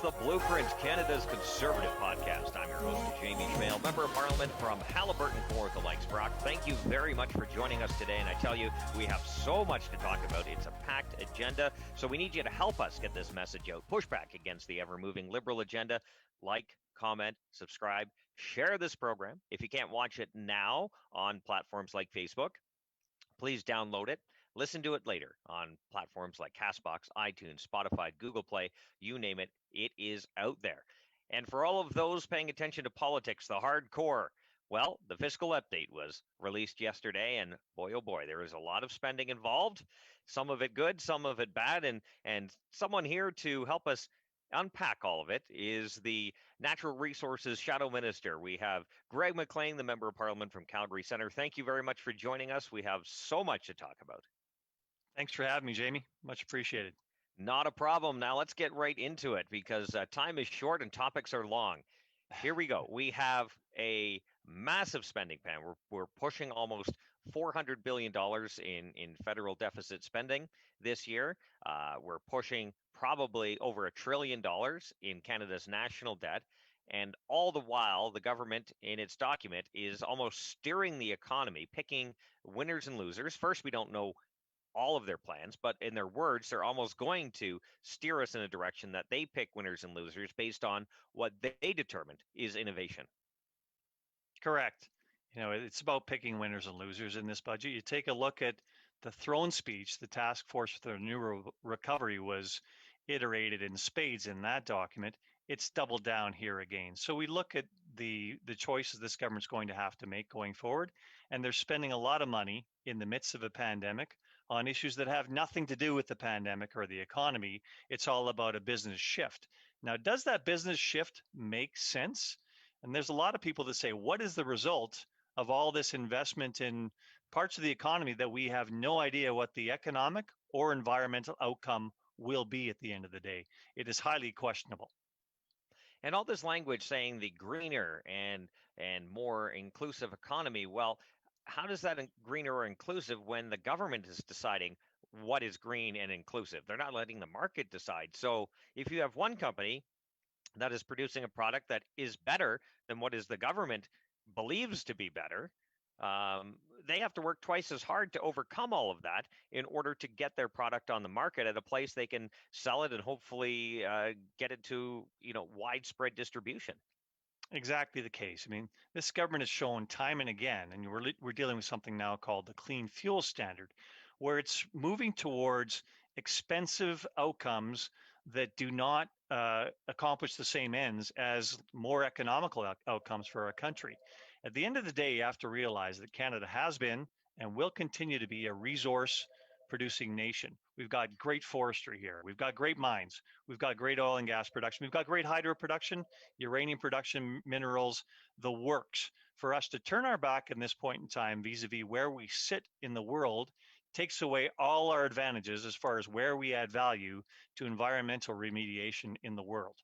The Blueprint, Canada's Conservative podcast. I'm your host, Jamie Schmale, Member of Parliament from Haliburton, Kawartha Lakes. Brock, thank you very much for joining us today. And I tell you, we have so much to talk about. It's a packed agenda. So we need you to help us get this message out. Push back against the ever-moving Liberal agenda. Like, comment, subscribe, share this program. If you can't watch it now on platforms like Facebook, please download it. Listen to it later on platforms like Castbox, iTunes, Spotify, Google Play, you name it, it is out there. And for all of those paying attention to politics, the hardcore, well, the fiscal update was released yesterday, and boy, oh boy, there is a lot of spending involved, some of it good, some of it bad, and someone here to help us unpack all of it is the Natural Resources Shadow Minister. We have Greg McLean, the Member of Parliament from Calgary Centre. Thank you very much for joining us. We have so much to talk about. Thanks for having me, Jamie. Much appreciated. Not a problem. Now let's get right into it because time is short and topics are long. Here we go. We have a massive spending plan. We're pushing almost $400 billion in federal deficit spending this year. We're pushing probably over $1 trillion in Canada's national debt. And all the while, the government in its document is almost steering the economy, picking winners and losers. First, we don't know all of their plans, but in their words, they're almost going to steer us in a direction that they pick winners and losers based on what they determined is innovation. Correct. You know, it's about picking winners and losers in this budget. You take a look at the throne speech, the task force for the new recovery was iterated in spades in that document. It's doubled down here again. So we look at the choices this government's going to have to make going forward, and they're spending a lot of money in the midst of a pandemic on issues that have nothing to do with the pandemic or the economy. It's all about a business shift. Now, does that business shift make sense? And there's a lot of people that say, what is the result of all this investment in parts of the economy that we have no idea what the economic or environmental outcome will be at the end of the day? It is highly questionable. And all this language saying the greener and more inclusive economy, well, how does that greener or inclusive when the government is deciding what is green and inclusive? They're not letting the market decide. So if you have one company that is producing a product that is better than what is the government believes to be better, they have to work twice as hard to overcome all of that in order to get their product on the market at a place they can sell it and hopefully get it to widespread distribution. Exactly the case. I mean, this government has shown time and again, and we're dealing with something now called the Clean Fuel Standard, where it's moving towards expensive outcomes that do not accomplish the same ends as more economical outcomes for our country. At the end of the day, you have to realize that Canada has been and will continue to be a resource producing nation. We've got great forestry here. We've got great mines. We've got great oil and gas production. We've got great hydro production, uranium production, minerals, the works. For us to turn our back in this point in time vis-a-vis where we sit in the world takes away all our advantages as far as where we add value to environmental remediation in the world.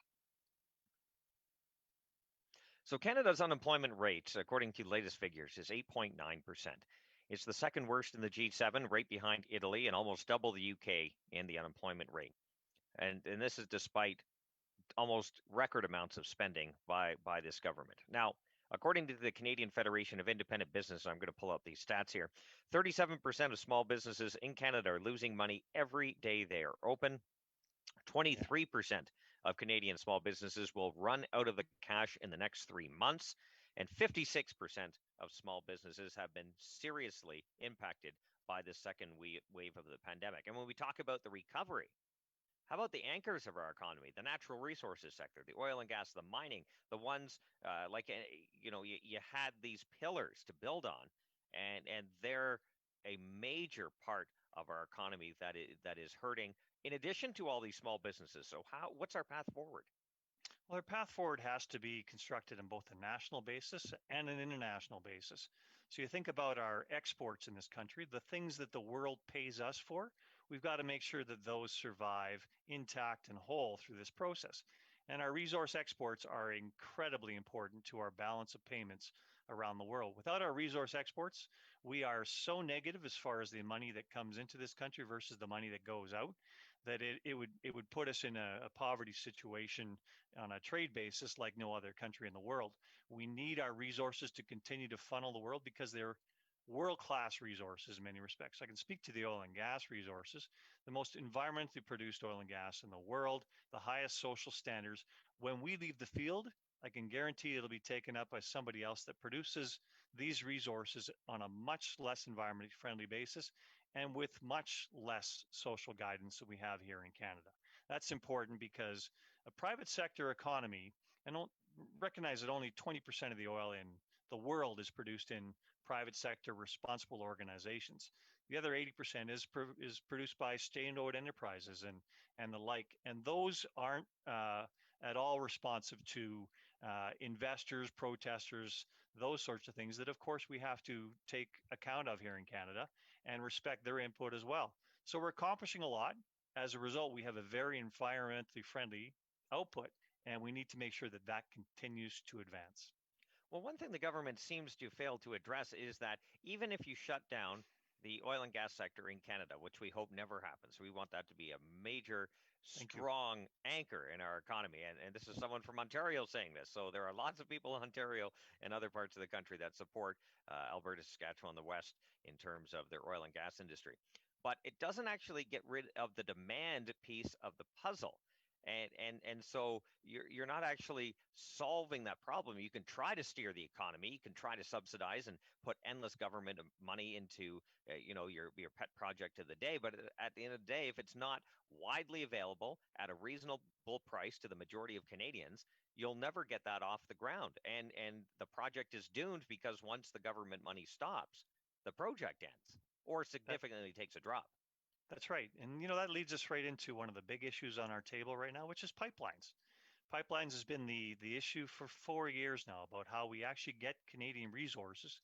So Canada's unemployment rate, according to latest figures, is 8.9%. It's the second worst in the G7, right behind Italy, and almost double the UK in the unemployment rate. And this is despite almost record amounts of spending by this government. Now, according to the Canadian Federation of Independent Business, I'm going to pull up these stats here, 37% of small businesses in Canada are losing money every day they are open. 23% of Canadian small businesses will run out of the cash in the next 3 months. And 56% of small businesses have been seriously impacted by the second wave of the pandemic. And when we talk about the recovery, how about the anchors of our economy, the natural resources sector, the oil and gas, the mining, the ones you had these pillars to build on, and they're a major part of our economy that is hurting in addition to all these small businesses. So what's our path forward? Well, our path forward has to be constructed on both a national basis and an international basis. So you think about our exports in this country, the things that the world pays us for, we've got to make sure that those survive intact and whole through this process. And our resource exports are incredibly important to our balance of payments around the world. Without our resource exports, we are so negative as far as the money that comes into this country versus the money that goes out, that it would put us in a poverty situation on a trade basis like no other country in the world. We need our resources to continue to funnel the world because they're world-class resources in many respects. I can speak to the oil and gas resources, the most environmentally produced oil and gas in the world, the highest social standards. When we leave the field, I can guarantee it'll be taken up by somebody else that produces these resources on a much less environmentally friendly basis and with much less social guidance that we have here in Canada. That's important because a private sector economy, and don't recognize that only 20% of the oil in the world is produced in private sector responsible organizations. The other 80% is produced by state-owned enterprises and the like, and those aren't at all responsive to investors, protesters, those sorts of things that, of course, we have to take account of here in Canada and respect their input as well. So we're accomplishing a lot. As a result, we have a very environmentally friendly output, and we need to make sure that that continues to advance. Well, one thing the government seems to fail to address is that even if you shut down the oil and gas sector in Canada, which we hope never happens, we want that to be a major, Thank you. strong anchor in our economy. And this is someone from Ontario saying this. So there are lots of people in Ontario and other parts of the country that support Alberta, Saskatchewan, the West in terms of their oil and gas industry. But it doesn't actually get rid of the demand piece of the puzzle. And so you're not actually solving that problem. You can try to steer the economy, you can try to subsidize and put endless government money into your pet project of the day, but at the end of the day, if it's not widely available at a reasonable price to the majority of Canadians, you'll never get that off the ground. And the project is doomed because once the government money stops, the project ends or That, significantly takes a drop. that's right. And that leads us right into one of the big issues on our table right now, which is pipelines. Pipelines has been the issue for 4 years now about how we actually get Canadian resources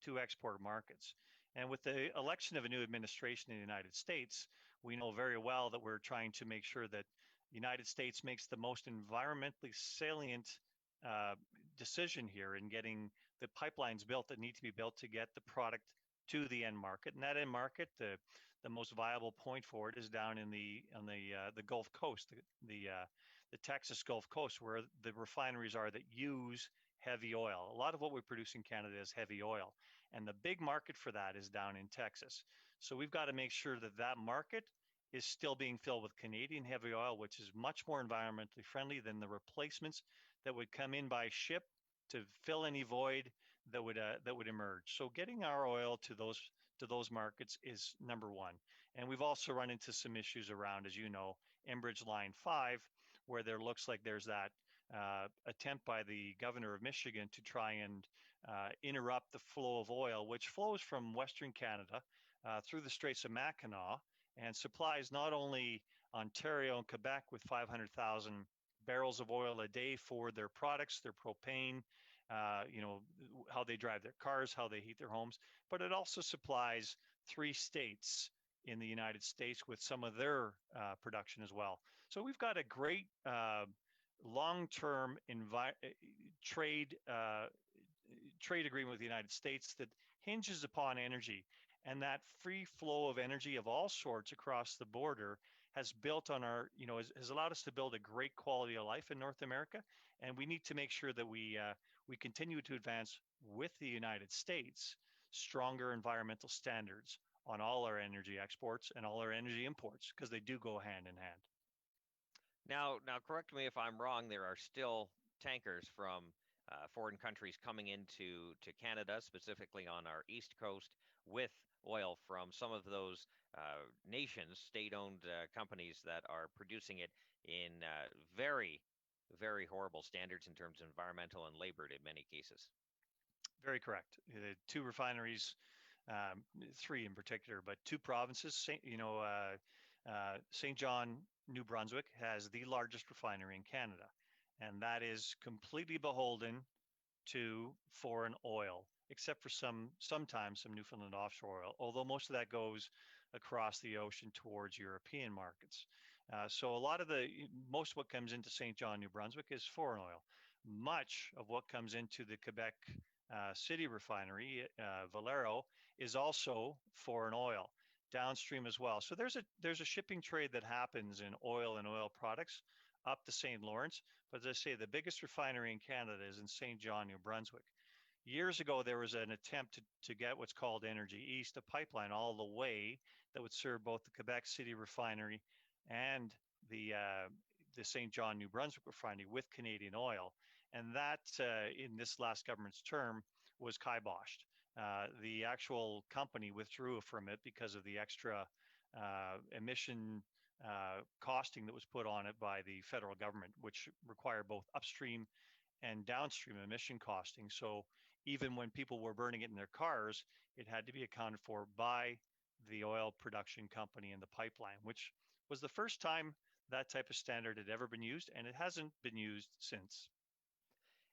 to export markets. And with the election of a new administration in the United States, we know very well that we're trying to make sure that the United States makes the most environmentally salient uh, decision here in getting the pipelines built that need to be built to get the product to the end market. And that end market, the most viable point for it is down in the Gulf Coast, the Texas Gulf Coast, where the refineries are that use heavy oil. A lot of what we produce in Canada is heavy oil, and the big market for that is down in Texas. So we've got to make sure that that market is still being filled with Canadian heavy oil, which is much more environmentally friendly than the replacements that would come in by ship to fill any void that would emerge. So getting our oil to those markets is number one. And we've also run into some issues around, as you know, Enbridge Line 5, where there looks like there's that attempt by the governor of Michigan to try and interrupt the flow of oil, which flows from Western Canada through the Straits of Mackinac and supplies not only Ontario and Quebec with 500,000 barrels of oil a day for their products, their propane, how they drive their cars, how they heat their homes, but it also supplies 3 states in the United States with some of their production as well. So we've got a great long-term trade trade agreement with the United States that hinges upon energy, and that free flow of energy of all sorts across the border has built on has allowed us to build a great quality of life in North America, and we need to make sure that we continue to advance with the United States stronger environmental standards on all our energy exports and all our energy imports because they do go hand in hand. Now, correct me if I'm wrong. There are still tankers from foreign countries coming into Canada, specifically on our east coast, with oil from some of those nations, state-owned companies that are producing it in very, very horrible standards in terms of environmental and labor in many cases. Very correct. The 2 refineries, 3 in particular, but 2 provinces. St. John, New Brunswick has the largest refinery in Canada, and that is completely beholden to foreign oil, except for sometimes some Newfoundland offshore oil, although most of that goes across the ocean towards European markets. So most of what comes into St. John, New Brunswick is foreign oil. Much of what comes into the Quebec City refinery, Valero, is also foreign oil. downstream as well. So there's a shipping trade that happens in oil and oil products up to St. Lawrence. But as I say, the biggest refinery in Canada is in St. John, New Brunswick. Years ago, there was an attempt to get what's called Energy East, a pipeline all the way that would serve both the Quebec City refinery and the St. John, New Brunswick refinery with Canadian oil. And that, in this last government's term, was kiboshed. The actual company withdrew from it because of the extra emission costing that was put on it by the federal government, which required both upstream and downstream emission costing. So even when people were burning it in their cars, it had to be accounted for by the oil production company and the pipeline, which was the first time that type of standard had ever been used, and it hasn't been used since.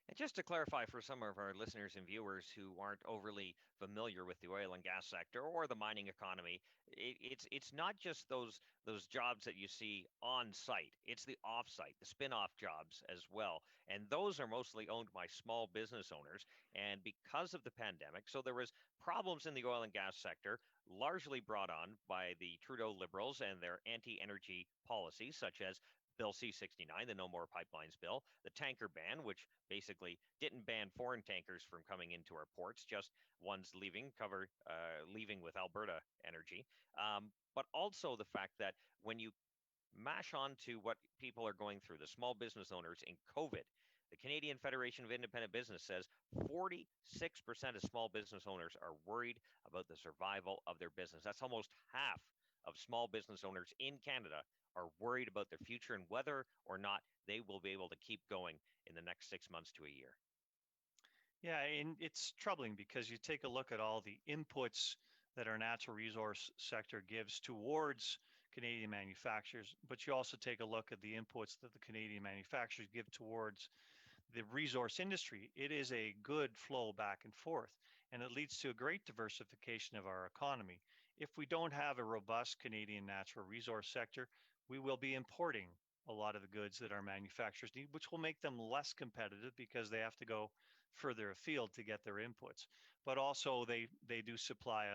And just to clarify for some of our listeners and viewers who aren't overly familiar with the oil and gas sector or the mining economy, it's not just those jobs that you see on site. It's the off-site, the spin-off jobs as well, and those are mostly owned by small business owners. And because of the pandemic, so there was problems in the oil and gas sector, largely brought on by the Trudeau Liberals and their anti-energy policies, such as Bill C-69, the No More Pipelines bill, the tanker ban, which basically didn't ban foreign tankers from coming into our ports, just ones leaving with Alberta energy. But also the fact that when you mash on to what people are going through, the small business owners in COVID, the Canadian Federation of Independent Business says 46% of small business owners are worried about the survival of their business. That's almost half of small business owners in Canada are worried about their future and whether or not they will be able to keep going in the next 6 months to a year. Yeah, and it's troubling because you take a look at all the inputs that our natural resource sector gives towards Canadian manufacturers, but you also take a look at the inputs that the Canadian manufacturers give towards the resource industry. It is a good flow back and forth, and it leads to a great diversification of our economy. If we don't have a robust Canadian natural resource sector, we will be importing a lot of the goods that our manufacturers need, which will make them less competitive because they have to go further afield to get their inputs. But also they do supply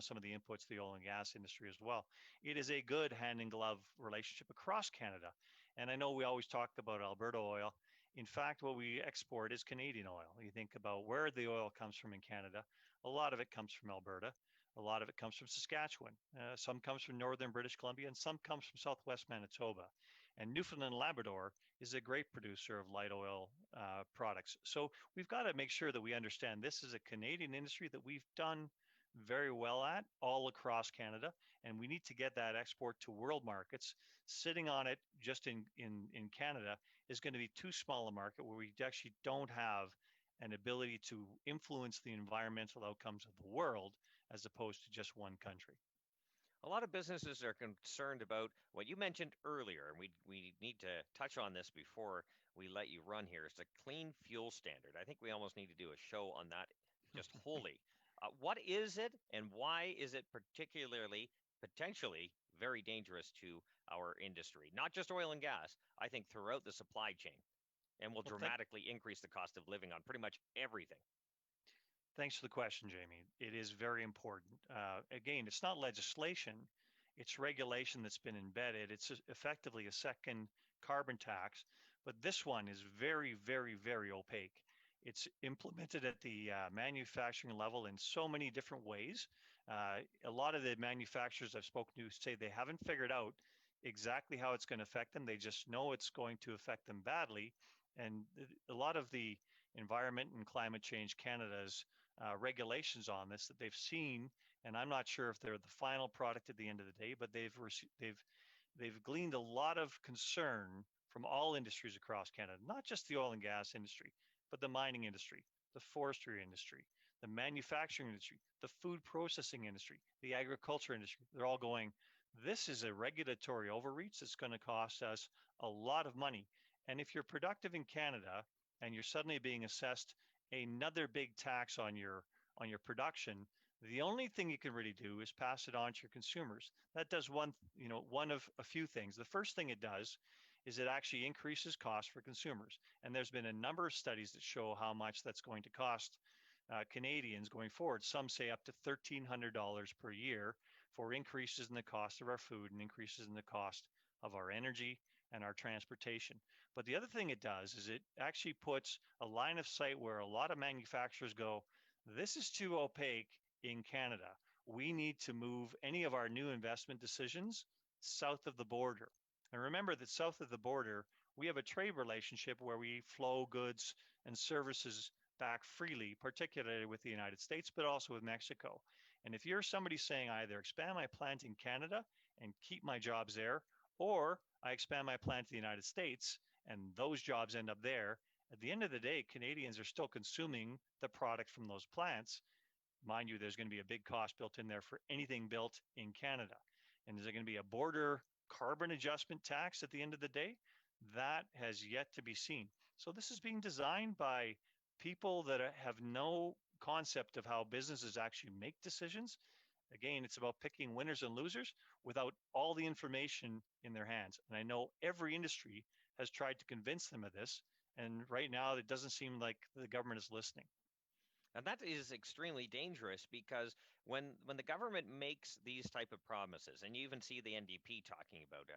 some of the inputs to the oil and gas industry as well. It is a good hand in glove relationship across Canada. And I know we always talk about Alberta oil. In fact, what we export is Canadian oil. You think about where the oil comes from in Canada, a lot of it comes from Alberta. A lot of it comes from Saskatchewan. Some comes from northern British Columbia, and some comes from southwest Manitoba. And Newfoundland and Labrador is a great producer of light oil products. So we've got to make sure that we understand this is a Canadian industry that we've done very well at all across Canada, and we need to get that export to world markets. Sitting on it just in Canada is going to be too small a market where we actually don't have an ability to influence the environmental outcomes of the world as opposed to just one country. A lot of businesses are concerned about what you mentioned earlier, and we need to touch on this before we let you run here. It's a clean fuel standard. I think we almost need to do a show on that just wholly. What is it, and why is it potentially very dangerous to our industry? Not just oil and gas, I think throughout the supply chain, and will Well, dramatically increase the cost of living on pretty much everything. thanks for the question, Jamie. It is very important. Again, it's not legislation, it's regulation that's been embedded. It's effectively a second carbon tax, but this one is very, very, very opaque. It's implemented at the manufacturing level in so many different ways. A lot of the manufacturers I've spoken to say they haven't figured out exactly how it's going to affect them. They just know it's going to affect them badly. And a lot of the Environment and Climate Change Canada's regulations on this that they've seen, and I'm not sure if they're the final product at the end of the day, but they've gleaned a lot of concern from all industries across Canada, not just the oil and gas industry, but the mining industry, the forestry industry, the manufacturing industry, the food processing industry, the agriculture industry. They're all going, this is a regulatory overreach that's going to cost us a lot of money. And if you're productive in Canada and you're suddenly being assessed another big tax on your production, the only thing you can really do is pass it on to your consumers. That does one of a few things. The first thing it does is it actually increases costs for consumers. And there's been a number of studies that show how much that's going to cost Canadians going forward. Some say up to $1,300 per year for increases in the cost of our food and increases in the cost of our energy and our transportation. But the other thing it does is it actually puts a line of sight where a lot of manufacturers go, this is too opaque in Canada. We need to move any of our new investment decisions south of the border. And remember that south of the border, we have a trade relationship where we flow goods and services back freely, particularly with the United States, but also with Mexico. And if you're somebody saying I either expand my plant in Canada and keep my jobs there, or I expand my plant to the United States and those jobs end up there, at the end of the day, Canadians are still consuming the product from those plants. Mind you, there's going to be a big cost built in there for anything built in Canada. And is there going to be a border carbon adjustment tax at the end of the day? That has yet to be seen. So this is being designed by people that have no concept of how businesses actually make decisions. Again, it's about picking winners and losers without all the information in their hands. And I know every industry has tried to convince them of this. And right now, it doesn't seem like the government is listening. And that is extremely dangerous because when the government makes these type of promises, and you even see the NDP talking about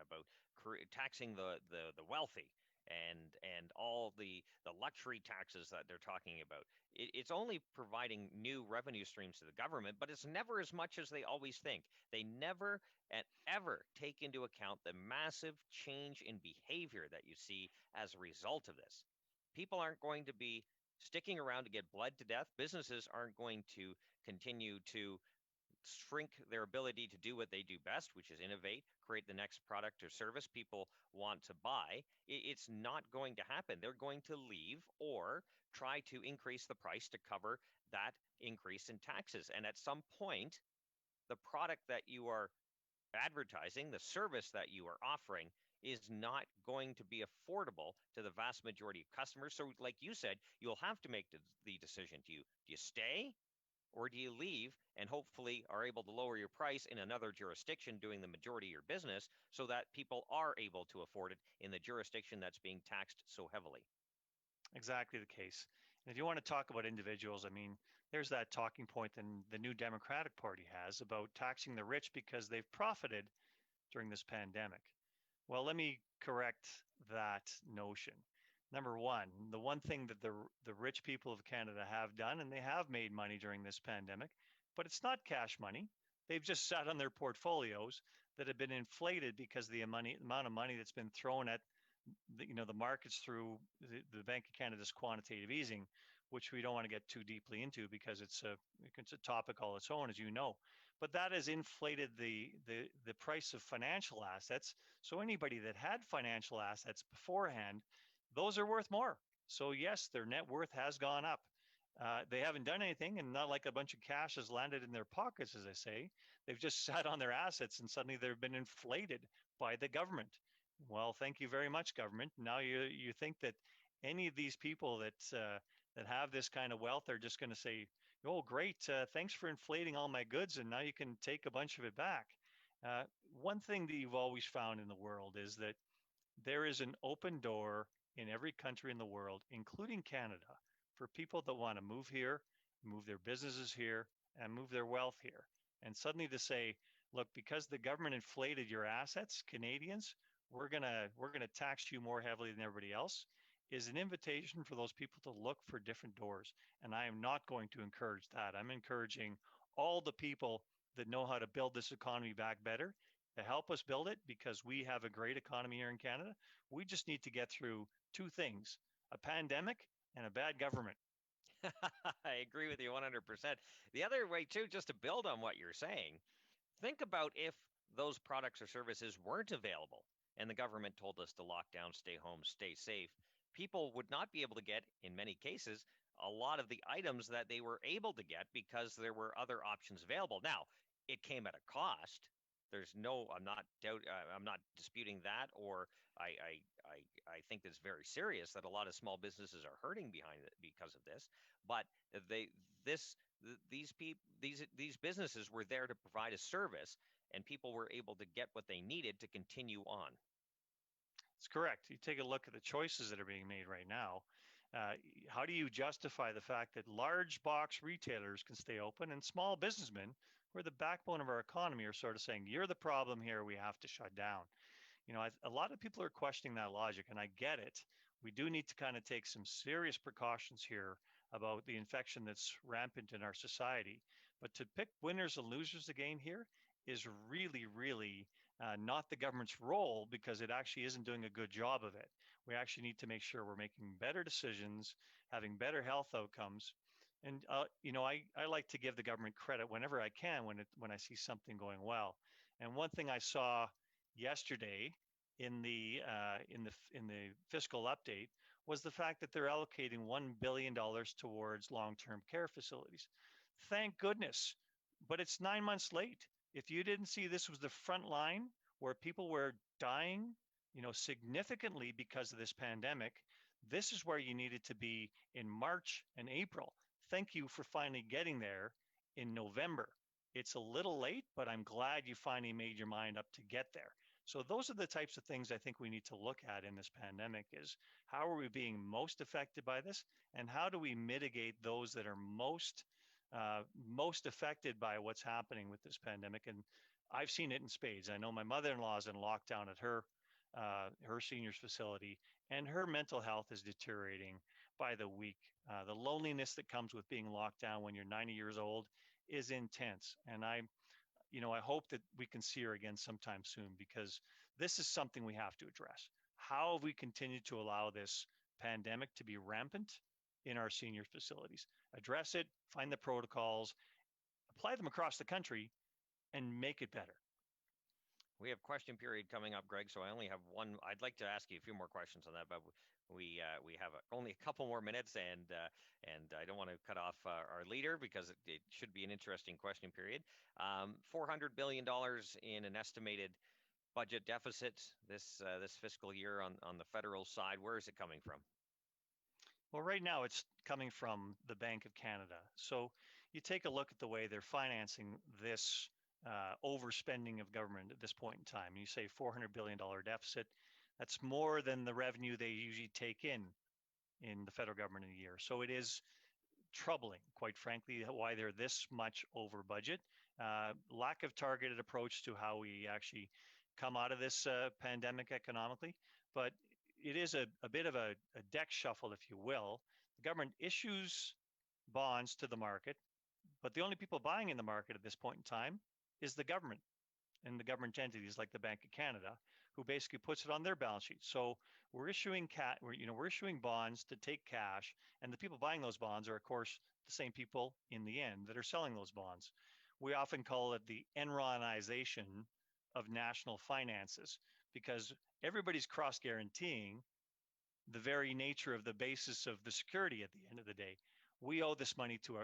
taxing the wealthy and all the luxury taxes that they're talking about, it's only providing new revenue streams to the government, but it's never as much as they always think. They never and ever take into account the massive change in behavior that you see as a result of this. People aren't going to be sticking around to get bled to death. Businesses aren't going to continue to shrink their ability to do what they do best, which is innovate, create the next product or service people want to buy. It's not going to happen. They're going to leave or try to increase the price to cover that increase in taxes. And at some point, the product that you are advertising, the service that you are offering, is not going to be affordable to the vast majority of customers. So, like you said, you'll have to make the decision. Do you stay or do you leave and hopefully are able to lower your price in another jurisdiction doing the majority of your business so that people are able to afford it in the jurisdiction that's being taxed so heavily? Exactly the case. And if you want to talk about individuals, I mean, there's that talking point that the new Democratic Party has about taxing the rich because they've profited during this pandemic. Well, let me correct that notion. Number one, the one thing that the rich people of Canada have done, and they have made money during this pandemic, but it's not cash money. They've just sat on their portfolios that have been inflated because of the amount of money that's been thrown at the markets through the Bank of Canada's quantitative easing, which we don't want to get too deeply into because it's a topic all its own, as you know. But that has inflated the price of financial assets. So anybody that had financial assets beforehand, those are worth more. So yes, their net worth has gone up. They haven't done anything, and not like a bunch of cash has landed in their pockets, as I say. They've just sat on their assets, and suddenly they've been inflated by the government. Well, thank you very much, government. Now you think that any of these people that have this kind of wealth are just going to say, "Oh, great, thanks for inflating all my goods, and now you can take a bunch of it back." Uh, One thing that you've always found in the world is that there is an open door in every country in the world, including Canada, for people that want to move here, move their businesses here, and move their wealth here. And suddenly to say, look, because the government inflated your assets, Canadians, we're gonna tax you more heavily than everybody else, is an invitation for those people to look for different doors. And I am not going to encourage that. I'm encouraging all the people that know how to build this economy back better to help us build it, because we have a great economy here in Canada. We just need to get through two things: a pandemic and a bad government. I agree with you 100%. The other way, too, just to build on what you're saying, think about if those products or services weren't available and the government told us to lock down, stay home, stay safe. People would not be able to get, in many cases, a lot of the items that they were able to get because there were other options available. Now, it came at a cost. There's no, I'm not disputing that, or I think it's very serious that a lot of small businesses are hurting behind it because of this. But they, this, these businesses were there to provide a service, and people were able to get what they needed to continue on. It's correct. You take a look at the choices that are being made right now. How do you justify the fact that large box retailers can stay open and small businessmen who are the backbone of our economy, are sort of saying, you're the problem here, we have to shut down. A lot of people are questioning that logic, and I get it. We do need to kind of take some serious precautions here about the infection that's rampant in our society. But to pick winners and losers again here is really, really not the government's role, because it actually isn't doing a good job of it. We actually need to make sure we're making better decisions, having better health outcomes. And I like to give the government credit whenever I can when I see something going well. And one thing I saw yesterday in the fiscal update was the fact that they're allocating $1 billion towards long-term care facilities. Thank goodness, but it's 9 months late. If you didn't see this was the front line where people were dying, significantly because of this pandemic, this is where you needed to be in March and April. Thank you for finally getting there in November. It's a little late, but I'm glad you finally made your mind up to get there. So those are the types of things I think we need to look at in this pandemic: is how are we being most affected by this, and how do we mitigate those that are most affected by what's happening with this pandemic. And I've seen it in spades. I know my mother-in-law is in lockdown at her seniors facility, and her mental health is deteriorating by the week. The loneliness that comes with being locked down when you're 90 years old is intense. And I hope that we can see her again sometime soon, because this is something we have to address. How have we continued to allow this pandemic to be rampant in our senior facilities? Address it, find the protocols, apply them across the country, and make it better. We have question period coming up, Greg. So I only have one. I'd like to ask you a few more questions on that, but we have only a couple more minutes, and I don't want to cut off our leader, because it should be an interesting question period. $400 billion in an estimated budget deficit this fiscal year on the federal side. Where is it coming from? Well, right now it's coming from the Bank of Canada. So you take a look at the way they're financing this overspending of government at this point in time. You say $400 billion deficit. That's more than the revenue they usually take in the federal government in a year. So it is troubling, quite frankly, why they're this much over budget. Lack of targeted approach to how we actually come out of this pandemic economically. But it is a bit of a deck shuffle, if you will. The government issues bonds to the market, but the only people buying in the market at this point in time is the government and the government entities like the Bank of Canada, who basically puts it on their balance sheet. So we're issuing we're issuing bonds to take cash, and the people buying those bonds are, of course, the same people in the end that are selling those bonds. We often call it the Enronization of national finances, because everybody's cross guaranteeing the very nature of the basis of the security at the end of the day. We owe this money to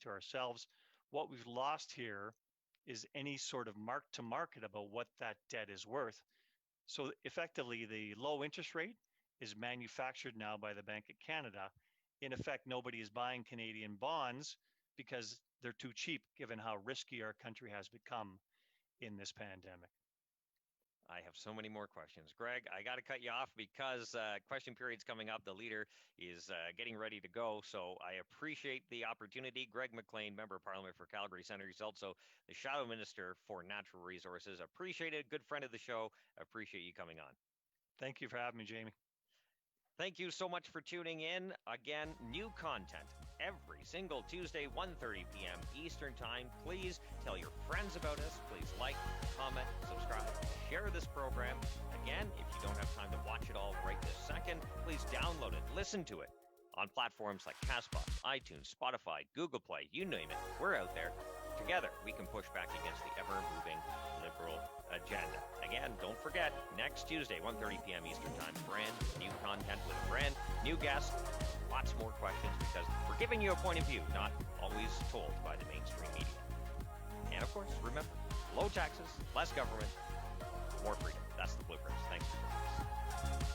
ourselves. What we've lost here is any sort of mark to market about what that debt is worth. So effectively, the low interest rate is manufactured now by the Bank of Canada. In effect, nobody is buying Canadian bonds because they're too cheap, given how risky our country has become in this pandemic. I have so many more questions. Greg, I got to cut you off because question period's coming up. The leader is getting ready to go. So I appreciate the opportunity. Greg McLean, Member of Parliament for Calgary Centre. He's also the Shadow Minister for Natural Resources. Appreciate it. Good friend of the show. Appreciate you coming on. Thank you for having me, Jamie. Thank you so much for tuning in. Again, new content every single Tuesday, 1:30 p.m. Eastern Time. Please tell your friends about us. Please like, comment, subscribe, share this program. Again, if you don't have time to watch it all right this second, please download it, listen to it on platforms like Castbox, iTunes, Spotify, Google Play, you name it. We're out there. Together, we can push back against the ever-moving liberal agenda. Again, don't forget, next Tuesday, 1:30 p.m. Eastern Time, brand new content with a brand new guest, lots more questions, because we're giving you a point of view, not always told by the mainstream media. And of course, remember, low taxes, less government, more freedom. That's the blueprint. Thanks for joining us.